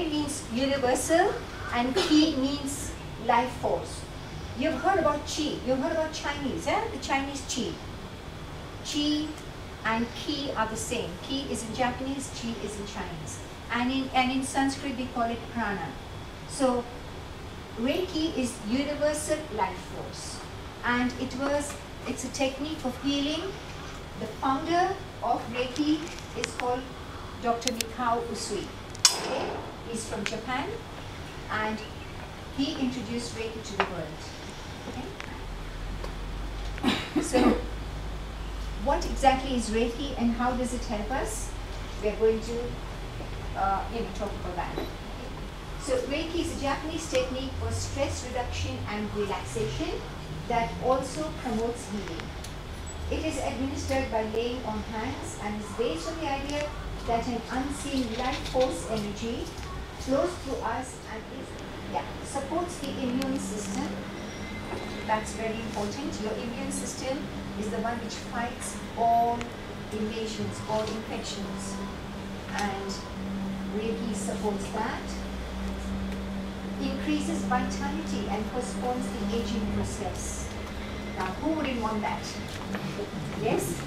Reiki means universal and Ki means life force. You've heard about Qi, you've heard about Chinese, the Chinese Qi. Qi and Ki are the same. Ki is in Japanese, Qi is in Chinese. And in Sanskrit we call it prana. So Reiki is universal life force. And it's a technique of healing. The founder of Reiki is called Dr. Mikao Usui. Okay? He's from Japan and he introduced Reiki to the world. Okay? So, what exactly is Reiki and how does it help us? We're going to talk about that. So, Reiki is a Japanese technique for stress reduction and relaxation that also promotes healing. It is administered by laying on hands and is based on the idea that an unseen life force energy flows through us and supports the immune system. That's very important. Your immune system is the one which fights all invasions, all infections, and Reiki supports that. Increases vitality and postpones the aging process. Now, who wouldn't want that? Yes?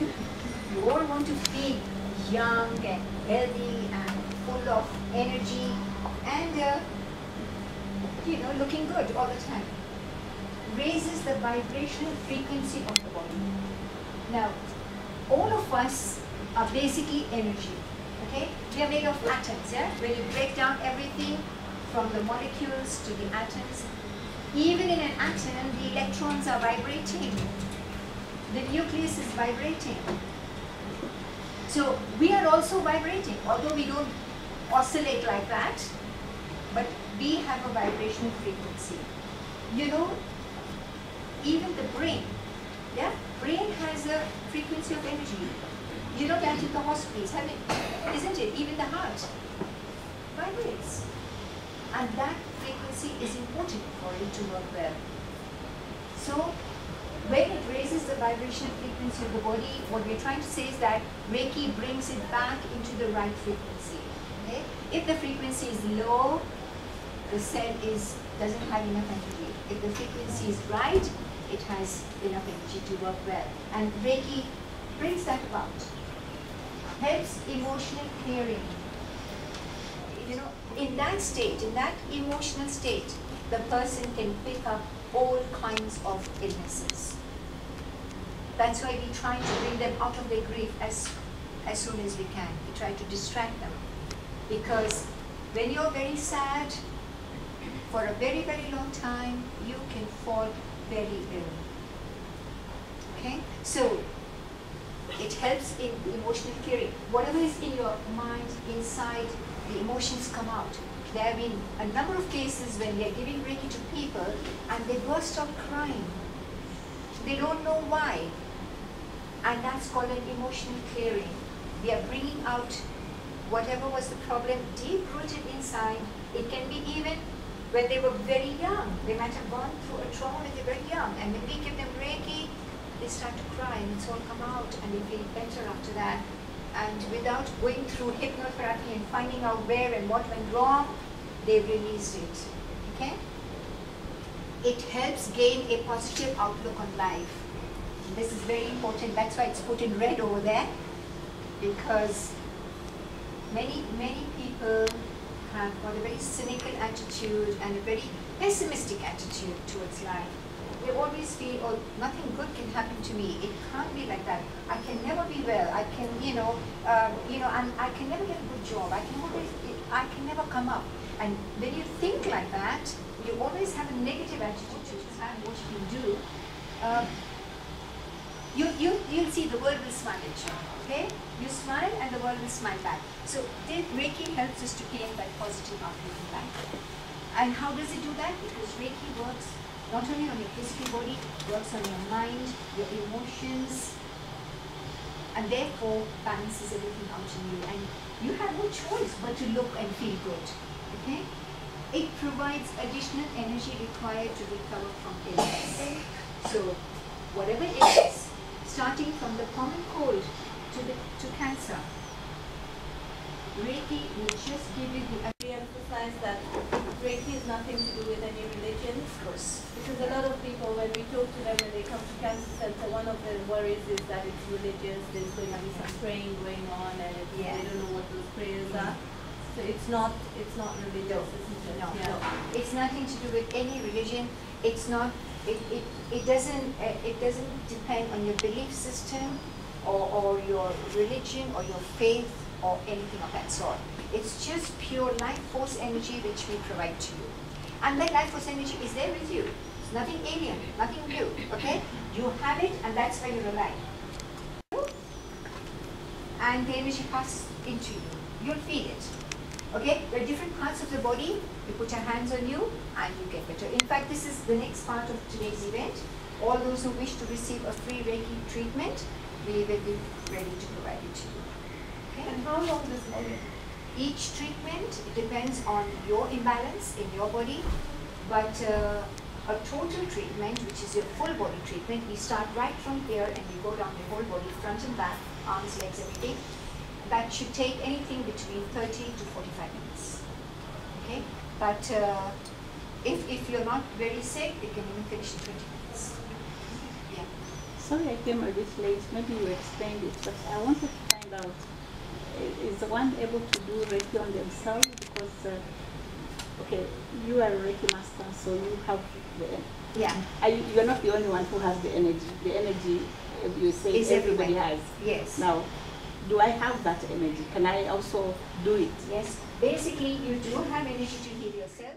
You all want to feel young and healthy and full of energy and looking good all the time. Raises the vibrational frequency of the body. Now, all of us are basically energy. Okay? We are made of atoms, yeah? When you break down everything from the molecules to the atoms, even in an atom, the electrons are vibrating. The nucleus is vibrating. So we are also vibrating, although we don't oscillate like that, but we have a vibrational frequency. Even the brain, brain has a frequency of energy. You know that in the hospitals, isn't it? Even the heart vibrates. And that frequency is important for it to work well. So, when it raises the vibrational frequency of the body, what we're trying to say is that Reiki brings it back into the right frequency. Okay? If the frequency is low, the cell doesn't have enough energy. If the frequency is right, it has enough energy to work well. And Reiki brings that about. Helps emotional clearing. In that state, in that emotional state, the person can pick up all kinds of illnesses. That's why we try to bring them out of their grief as soon as we can. We try to distract them. Because when you're very sad, for a very, very long time, you can fall very ill. Okay? So, it helps in emotional clearing. Whatever is in your mind, inside, the emotions come out. There have been a number of cases when we are giving Reiki to people and they burst out crying. They don't know why. And that's called an emotional clearing. We are bringing out whatever was the problem deep-rooted inside. It can be even when they were very young. They might have gone through a trauma when they were young. And when we give them Reiki, they start to cry and it's all come out and they feel better after that. And without going through hypnotherapy and finding out where and what went wrong, they released it. Okay? It helps gain a positive outlook on life. This is very important. That's why it's put in red over there. Because many people have got a very cynical attitude and a very pessimistic attitude towards life. They always feel, oh, nothing good can happen to me. It can't be like that. I can never be well. I can, and I can never get a good job. I can never come up. And when you think like that, you always have a negative attitude to what you do. You'll see the world will smile at you. Okay? You smile and the world will smile back. So Reiki helps us to gain that positive outlook in life. And how does it do that? Because Reiki works not only on your physical body, works on your mind, your emotions, and therefore balances everything out in you. And you have no choice but to look and feel good. Okay? It provides additional energy required to recover from illness. So, whatever illness, starting from the common cold to cancer, Reiki will just give you the emphasize that Reiki is nothing to do with any religion. Of course. Because a lot of people, when we talk to them when they come to Cancer Center, one of their worries is that it's religious, there's going to be some praying going on, and they don't know what those prayers are. So it's not religious, isn't it? No, Yeah. no. It's nothing to do with any religion. It's not. It doesn't depend on your belief system, or your religion, or your faith, or anything of that sort. It's just pure life force energy which we provide to you, and that life force energy is there with you. It's nothing alien, nothing new. Okay, you have it, and that's where you rely. And the energy passes into you. You'll feel it. Okay, there are different parts of the body. You put your hands on you and you get better. In fact, this is the next part of today's event. All those who wish to receive a free Reiki treatment, we will be ready to provide it to you. Okay? And how long does it take? Each treatment, it depends on your imbalance in your body, but a total treatment, which is your full body treatment, we start right from here and we go down the whole body, front and back, arms, legs, everything. That should take anything between 30 to 45 minutes. Okay? But if you're not very sick, you can even finish in 20 minutes. Yeah. Sorry I came a bit late. Maybe you explained it, but I wanted to find out, is one able to do Reiki on themselves? Because, okay, you are a Reiki master, so you have the, Yeah. you're not the only one who has the energy. The energy, you say Is everybody everywhere. has. Yes. Now, do I have that energy? Can I also do it? Yes. Basically, you do have energy to heal yourself.